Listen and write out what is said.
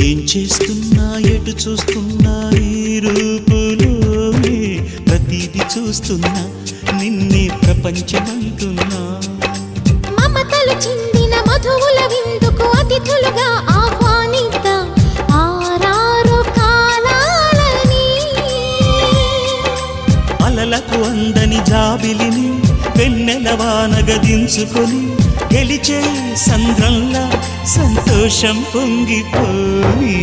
ఏం చేస్తున్నా ఎటు చూస్తున్నా ఈ రూపులోనే ప్రతిదీ చూస్తున్నా నిన్నే ప్రపంచమంటున్నా మమతలు చిందిన మధువుల విందుకు అతిథులుగా ఆహ్వానిద్దాం ఆరారు కాలాలని అలలకు అందని జాబిలిని వెన్నెల వానగదించుకొని గెలిచే సంద్రంలా సంతోషం పొంగిపోయి